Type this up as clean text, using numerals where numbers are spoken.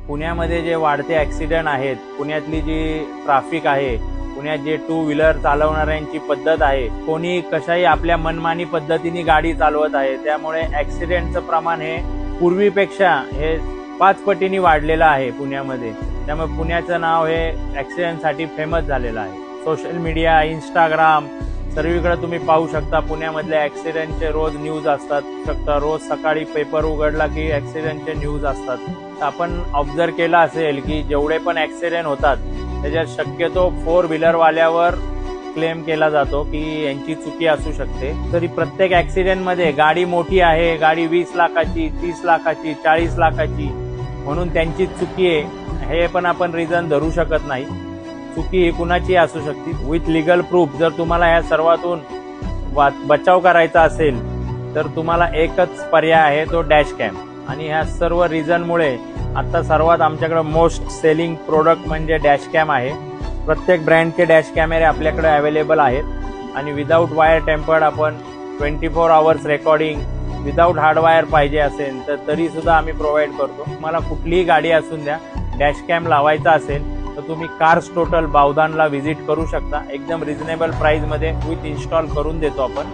पुण्यामध्ये जे वाढते ॲक्सिडेंट आहेत, पुण्यातली जी ट्रॅफिक आहे, पुण्यात जे टू व्हीलर चालवणाऱ्यांची पद्धत आहे, कोणी कशाही आपल्या मनमानी पद्धतीने गाडी चालवत आहे, त्यामुळे ॲक्सिडेंटचं प्रमाण हे पूर्वीपेक्षा हे 5 पटीने वाढलेलं आहे पुण्यामध्ये. त्यामुळे पुण्याचं नाव हे ॲक्सिडेंटसाठी फेमस झालेलं आहे. सोशल मीडिया, इंस्टाग्राम सर्वीकडे तुम्ही पाहू शकता पुण्यामधल्या ॲक्सिडेंटचे रोज न्यूज असतात. रोज सकाळी पेपर उघडला की ॲक्सिडेंटचे न्यूज असतात. आपण ऑब्झर्व केलं असेल की जेवढे पण ॲक्सिडेंट होतात त्याच्यात शक्यतो 4 व्हीलरवाल्यावर क्लेम केला जातो की यांची चुकी असू शकते. तरी प्रत्येक ॲक्सिडेंटमध्ये गाडी मोठी आहे, गाडी 20 लाखाची, 30 लाखाची, 40 लाखाची म्हणून त्यांची चुकी आहे हे पण आपण रिझन धरू शकत नाही. चुकी ही कुणाची असू शकते. विथ लिगल प्रूफ जर तुम्हाला या सर्वातून बचाव करायचा असेल तर तुम्हाला एकच पर्याय आहे, तो डॅश कॅम. आणि ह्या सर्व रिझनमुळे आता सर्वात आमच्याकडे मोस्ट सेलिंग प्रोडक्ट म्हणजे डॅश कॅम आहे. प्रत्येक ब्रँडचे डॅश कॅमेरे आपल्याकडे अवेलेबल आहेत आणि विदाऊट वायर टेम्पर्ड आपण 24 आवर्स रेकॉर्डिंग विदाऊट हार्डवायर पाहिजे असेल तर तरी सुद्धा आम्ही प्रोव्हाइड करतो. तुम्हाला कुठलीही गाडी असून द्या, डॅश कॅम लावायचा असेल तर तुम्ही कार्स टोटल बावधानला व्हिजिट करू शकता. एकदम रिझनेबल प्राइसमध्ये विथ इन्स्टॉल करून देतो आपण.